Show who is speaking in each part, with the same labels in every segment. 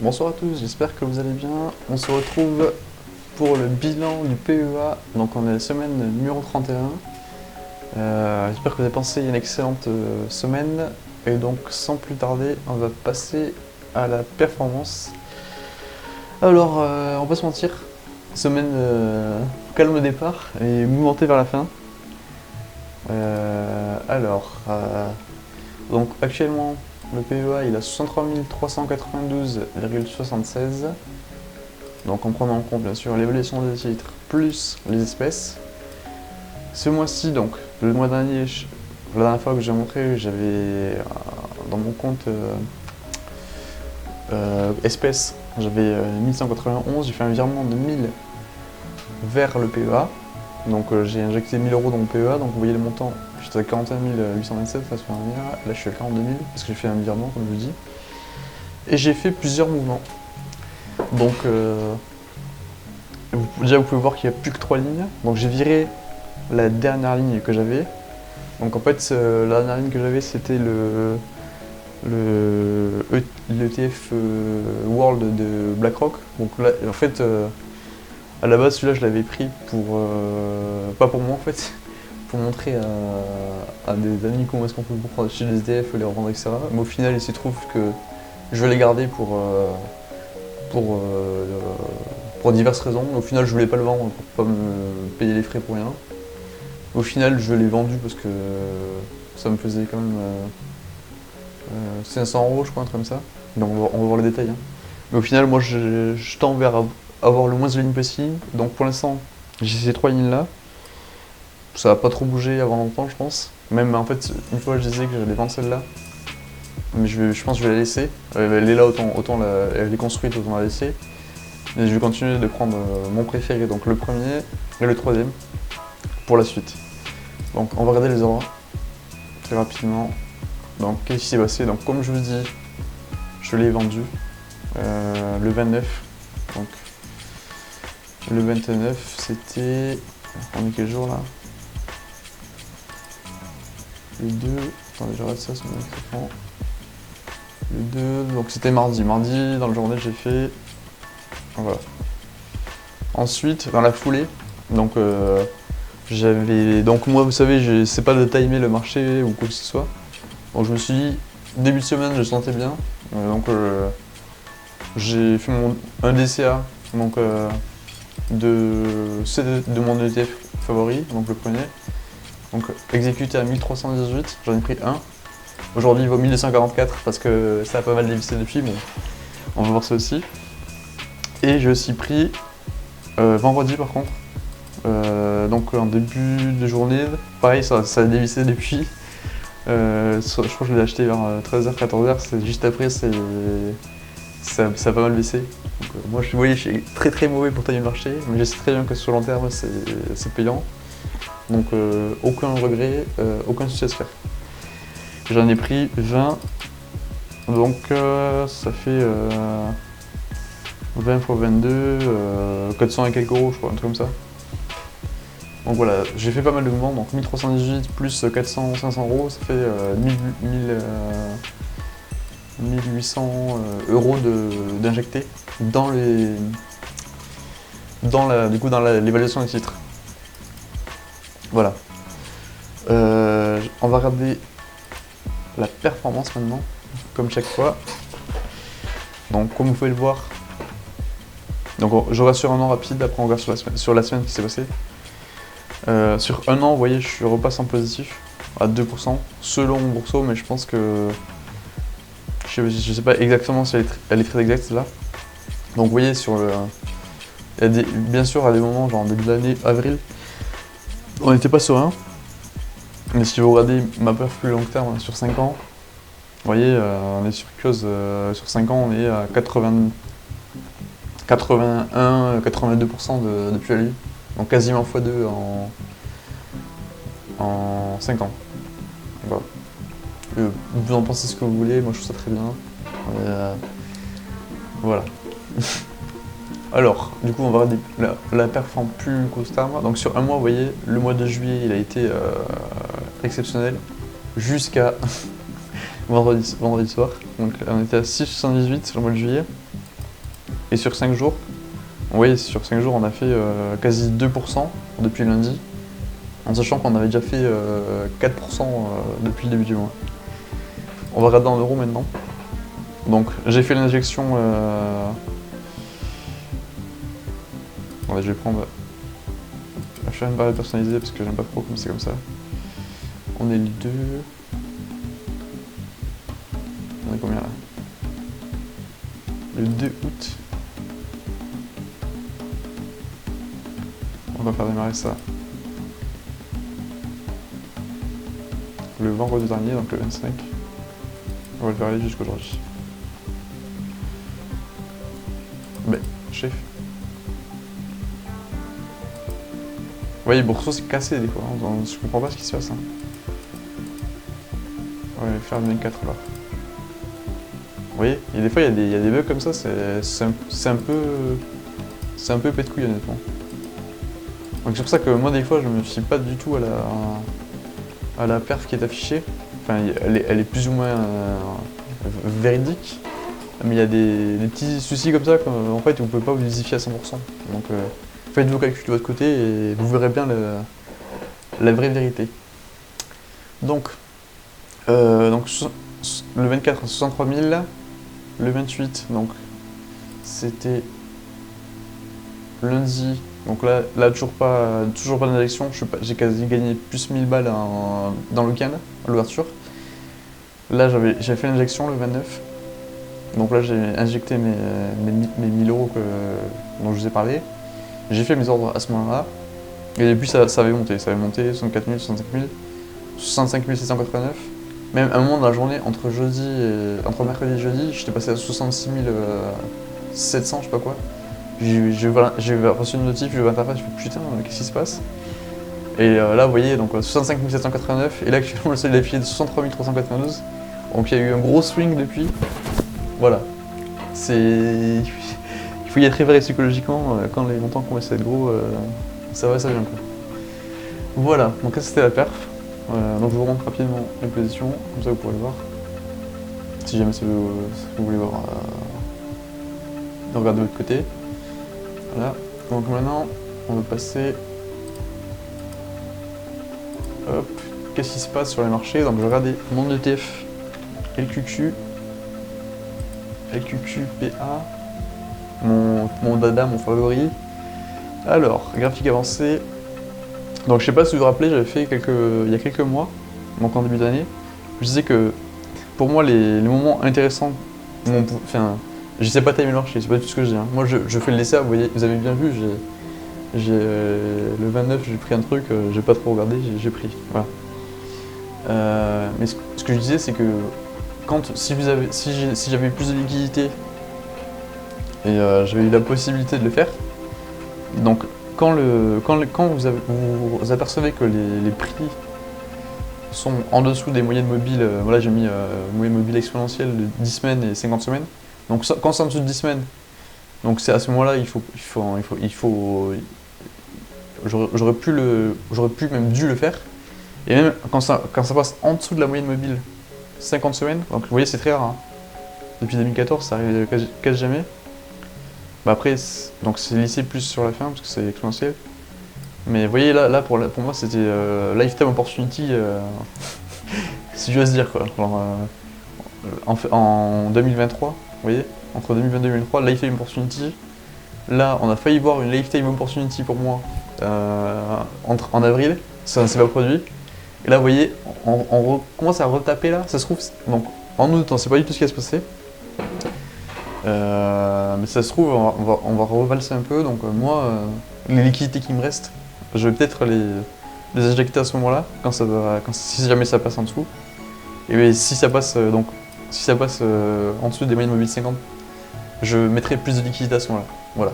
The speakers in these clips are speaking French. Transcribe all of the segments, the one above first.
Speaker 1: Bonsoir à tous, j'espère que vous allez bien. On se retrouve pour le bilan du PEA. Donc on est à la semaine numéro 31. J'espère que vous avez passé une excellente semaine. Et donc sans plus tarder, on va passer à la performance. Alors on va pas se mentir, semaine calme au départ et mouvementée vers la fin. Donc actuellement le PEA il a 63 392,76. Donc en prenant en compte bien sûr l'évaluation des titres plus les espèces. Ce mois-ci, donc le mois dernier, la dernière fois que j'ai montré, j'avais dans mon compte espèces, j'avais 1191, j'ai fait un virement de 1000 vers le PEA. Donc j'ai injecté 1000 euros dans mon PEA, donc vous voyez le montant, j'étais à 41 827 la semaine dernière, là je suis à 42 000 parce que j'ai fait un virement comme je vous dis. Et j'ai fait plusieurs mouvements. Donc déjà vous pouvez voir qu'il n'y a plus que 3 lignes. Donc j'ai viré la dernière ligne que j'avais. Donc en fait la dernière ligne que j'avais c'était l'ETF World de BlackRock. Donc là en fait à la base celui-là je l'avais pris pour pas pour moi en fait, pour montrer à des amis comment est-ce qu'on peut prendre chez les ETF, les revendre etc. Mais au final il se trouve que je vais les garder pour, euh, pour diverses raisons. Au final, je voulais pas le vendre pour pas me payer les frais pour rien. Au final, je l'ai vendu parce que ça me faisait quand même 500 euros, je crois, un truc comme ça. Donc, on va voir les détails. Hein. Mais au final, moi, je tends vers avoir le moins de lignes possible. Donc, pour l'instant, j'ai ces 3 lignes-là. Ça va pas trop bouger avant longtemps, je pense. Même, en fait, une fois, je disais que j'allais vendre celle-là. Mais je pense que je vais la laisser. Elle est là, autant elle est construite, autant la laisser. Et je vais continuer de prendre mon préféré, donc le premier et le troisième, pour la suite. Donc on va regarder les ordres très rapidement. Donc qu'est-ce qui s'est passé? Donc comme je vous dis, je l'ai vendu le 29. Donc le 29 c'était. On est quel jour là? Le 2. Attendez, je regarde ça sur mon écran. Le 2, donc c'était mardi. Mardi, dans la journée, j'ai fait. Voilà. Ensuite, dans la foulée, donc j'avais. Donc moi, vous savez, je sais pas de timer le marché ou quoi que ce soit. Donc je me suis dit, début de semaine, je sentais bien. Donc j'ai fait un DCA donc, de mon ETF favori, donc le premier. Donc exécuté à 1318, j'en ai pris un. Aujourd'hui, il vaut 1244 parce que ça a pas mal dévissé depuis, mais on va voir ça aussi. Et j'ai aussi pris vendredi par contre. Donc en début de journée, pareil, ça a dévissé depuis. Je crois que je l'ai acheté vers 13h, 14h, c'est juste après, ça a pas mal baissé. Donc, moi, vous voyez, je suis très très mauvais pour tailler le marché, mais je sais très bien que sur le long terme, c'est payant. Donc aucun regret, aucun souci à se faire. J'en ai pris 20, donc ça fait 20 x 22, 400 et quelques euros, je crois, un truc comme ça. Donc voilà, j'ai fait pas mal de mouvements, donc 1318 plus 400, 500 euros, ça fait 1800 euros d'injectés dans l'évaluation des titres. Voilà. On va regarder la performance maintenant, comme chaque fois. Donc comme vous pouvez le voir, donc je regarde sur un an rapide, après on regarde sur la semaine qui s'est passée. Sur un an, vous voyez, je repasse en positif à 2%, selon mon bourseau, mais je pense que je sais pas exactement si elle est très exacte celle-là. Donc vous voyez, bien sûr, à des moments, genre en début d'année, avril, on n'était pas serein. Mais si vous regardez ma perf plus long terme, sur 5 ans, vous voyez, on est sur quelque chose, sur 5 ans, on est à 81-82% de plus-value. Donc quasiment x2 en 5 ans. Voilà. Vous en pensez ce que vous voulez, moi je trouve ça très bien. Voilà. Alors, du coup, on va regarder la perf en plus court terme. Donc sur un mois, vous voyez, le mois de juillet, il a été exceptionnel jusqu'à vendredi soir. Donc on était à 6,78 sur le mois de juillet. Et sur 5 jours, oui, sur 5 jours, on a fait quasi 2% depuis lundi, en sachant qu'on avait déjà fait 4% depuis le début du mois. On va regarder en euros maintenant. Donc, j'ai fait l'injection. Attendez, je vais prendre. Je vais faire une barre personnalisée parce que j'aime pas trop comme c'est comme ça. On est le 2. On est combien là? Le 2 août. On va faire démarrer ça le vendredi dernier, donc le 25. On va le faire aller jusqu'aujourd'hui. Mais, chef. Vous voyez, Bourseau c'est cassé des fois, hein. Je comprends pas ce qui se passe. Hein. On va faire le 24 là. Vous voyez, et des fois il y a des bugs comme ça, c'est un peu pète couille honnêtement. Donc c'est pour ça que moi des fois je me fie pas du tout à la perf qui est affichée. Enfin elle est plus ou moins véridique, mais il y a des petits soucis comme ça qu'en fait vous pouvez pas vous justifier à 100%. Donc faites vos calculs de votre côté et vous verrez bien la vraie vérité. Donc le 24 63 000, le 28 donc c'était lundi. Donc là toujours pas d'injection, j'ai quasi gagné plus 1000 balles dans le week-end, à l'ouverture. Là j'ai fait l'injection le 29. Donc là j'ai injecté mes 1000 euros dont je vous ai parlé. J'ai fait mes ordres à ce moment-là. Et depuis ça avait monté, 64 000, 65 000, 65 789. Même à un moment de la journée, entre mercredi et jeudi, j'étais passé à 66 700, je sais pas quoi. J'ai reçu une notif, je vais interface, je fais putain, qu'est-ce qui se passe? Et là, vous voyez, donc 65 789, et là actuellement le solde est affiché de 63 392. Donc il y a eu un gros swing depuis. Voilà. Il faut y être très vrai psychologiquement, quand les montants commencent à être gros, ça va, ça vient quoi. Voilà, donc ça c'était la perf. Donc je vous montre rapidement les positions, comme ça vous pourrez le voir. Si jamais vous voulez voir, regardez de l'autre côté. Voilà, donc maintenant on va passer. Hop, qu'est-ce qui se passe sur les marchés? Donc je vais regarder mon ETF LQQ, LQQPA, mon dada, mon favori. Alors, graphique avancé. Donc je sais pas si vous vous rappelez, j'avais fait il y a quelques mois, donc en début d'année, je disais que pour moi les moments intéressants, enfin, je sais pas timer le marché, c'est pas tout ce que je dis. Hein. Moi je fais le laisser, vous avez bien vu, le 29 j'ai pris un truc, j'ai pas trop regardé, j'ai pris. Voilà. Mais ce que je disais c'est que si j'avais eu plus de liquidité et j'avais eu la possibilité de le faire, donc quand vous apercevez que les prix sont en dessous des moyennes mobiles, voilà j'ai mis moyenne mobile exponentielle de 10 semaines et 50 semaines, donc quand c'est en dessous de 10 semaines, donc c'est à ce moment-là j'aurais pu même dû le faire, et même quand ça passe en dessous de la moyenne mobile 50 semaines, donc vous voyez c'est très rare, hein. Depuis 2014 ça arrive quasi jamais. Bah après, donc c'est lissé plus sur la fin parce que c'est exponentiel. Mais vous voyez là pour moi c'était lifetime opportunity, si j'ose dire quoi. Genre, en 2023, vous voyez, entre 2022 et 2023, lifetime opportunity. Là, on a failli voir une lifetime opportunity pour moi en avril, ça ne s'est pas produit. Et là, vous voyez, on commence à retaper là. Ça se trouve, donc en août, on ne sait pas du tout ce qui va se passer. Mais ça se trouve, on va revalser un peu. Donc moi, les liquidités qui me restent, je vais peut-être les injecter à ce moment-là, si jamais ça passe en dessous. Et si ça passe en dessous des moyennes mobiles 50, je mettrai plus de liquidités à ce moment-là. Voilà.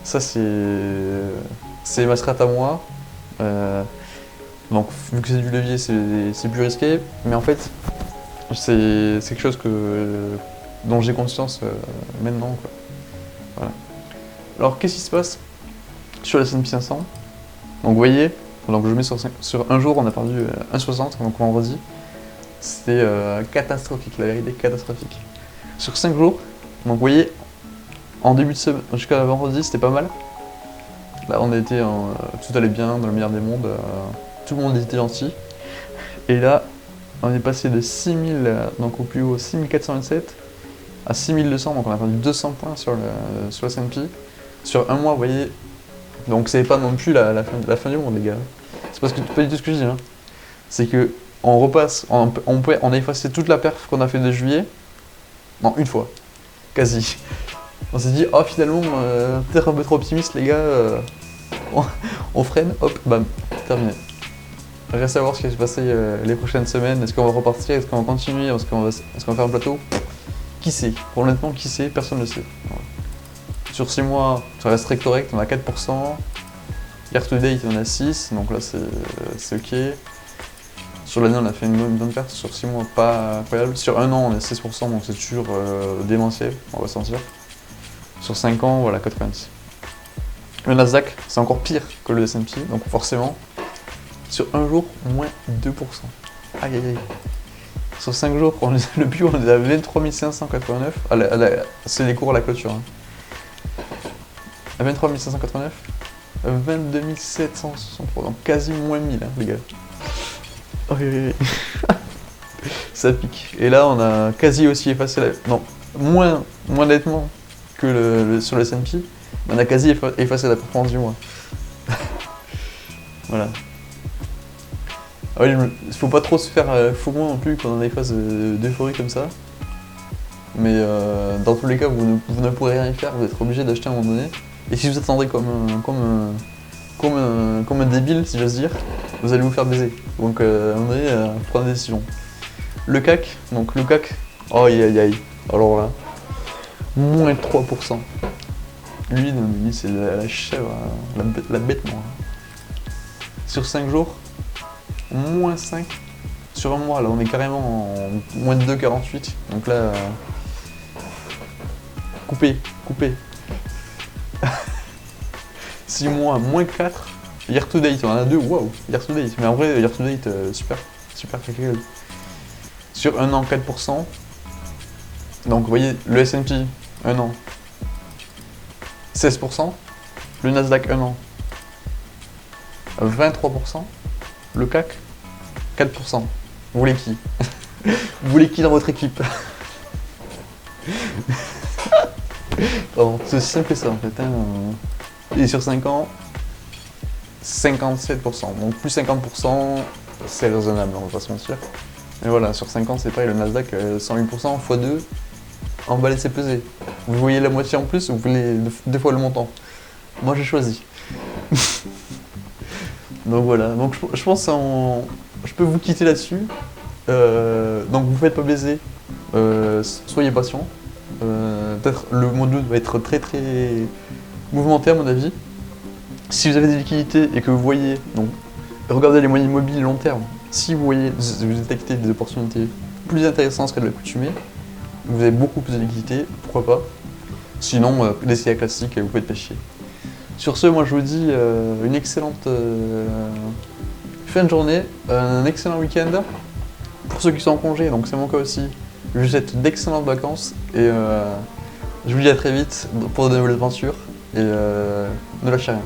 Speaker 1: Ça c'est ma strat à moi. Donc vu que c'est du levier, c'est plus risqué. Mais en fait, c'est quelque chose dont j'ai conscience maintenant, quoi. Voilà. Alors qu'est-ce qui se passe sur le S&P 500? Donc vous voyez, donc je mets sur un jour on a perdu 1,60, donc vendredi. C'était catastrophique, la vérité catastrophique. Sur 5 jours, donc vous voyez, En début de semaine, jusqu'à vendredi, c'était pas mal. Là, on était tout allait bien, dans le meilleur des mondes. Tout le monde était gentil. Et là, on est passé de 6000, donc au plus haut 6427, à 6200, donc on a perdu 200 points sur le S&P. Sur un mois, vous voyez, donc c'est pas non plus la fin du monde, les gars. C'est pas du tout ce que je dis, hein. C'est que on repasse, on a effacé toute la perf qu'on a fait de juillet, non, une fois, quasi. On s'est dit, oh finalement, peut-être un peu trop optimiste, les gars, on freine, hop, bam, terminé. Reste à voir ce qui va se passer les prochaines semaines. Est-ce qu'on va repartir? Est-ce qu'on va continuer? Est-ce qu'on va faire un plateau? Qui sait? Honnêtement, qui sait? Personne ne le sait. Voilà. Sur 6 mois, ça reste très correct, on a 4%. Year to date, on a 6, donc là c'est ok. Sur l'année, on a fait une bonne perte. Sur 6 mois, pas incroyable. Sur 1 an, on a 16%, donc c'est toujours démentiel, on va sentir. Sur 5 ans, voilà, 90. Le Nasdaq, c'est encore pire que le S&P, donc forcément, sur un jour, moins 2%. Aïe aïe aïe. Sur 5 jours, le plus haut, on est à 23 589. C'est les cours à la clôture. Hein. À 23 589, 22 763, donc quasi moins 1000, hein, les gars. Oh, oui. Ça pique. Et là, on a quasi aussi effacé non, moins nettement que sur le S&P, on a quasi effacé la performance du mois. Voilà. Ah oui, faut pas trop se faire FOMO non plus quand on a des phases d'euphorie comme ça. Mais dans tous les cas, vous ne pourrez rien y faire, vous êtes obligé d'acheter à un moment donné. Et si vous attendez comme un débile, si j'ose dire, vous allez vous faire baiser. Donc à un moment donné, prenez des décisions. Le CAC, oh aïe aïe aïe, alors là, moins 3%. Lui, c'est la chèvre, la bête noire. Sur 5 jours, moins 5. Sur un mois, là, on est carrément en moins de 2,48. Donc là, coupé. 6 mois, moins 4. Year to date, on en a 2, waouh, year to date. Mais en vrai, year to date, super calcul. Sur un an, 4%. Donc vous voyez, le S&P, un an, 16%. Le Nasdaq, un an, 23%. Le CAC, 4%. Vous voulez qui? Vous voulez qui dans votre équipe? C'est aussi simple que ça en fait. Hein. Et sur 5 ans, 57%. Donc plus 50%, c'est raisonnable, on va pas se mentir. Et voilà, sur 5 ans, c'est pareil, le Nasdaq, 108% x 2, emballé c'est pesé. Vous voyez la moitié en plus, ou vous voulez 2 fois le montant. Moi j'ai choisi. Donc voilà, donc je pense je peux vous quitter là-dessus. Donc vous faites pas baiser, soyez patient. Peut-être le mois d'août va être très mouvementé à mon avis. Si vous avez des liquidités et que vous voyez, donc regardez les moyennes mobiles long terme. Si vous détectez des opportunités plus intéressantes qu'à l'accoutumée, vous avez beaucoup plus de liquidités, pourquoi pas. Sinon, des CA classiques, vous pouvez être pêcher. Sur ce, moi je vous dis une excellente fin de journée, un excellent week-end. Pour ceux qui sont en congé, donc c'est mon cas aussi, je vous souhaite d'excellentes vacances et je vous dis à très vite pour de nouvelles aventures et ne lâchez rien.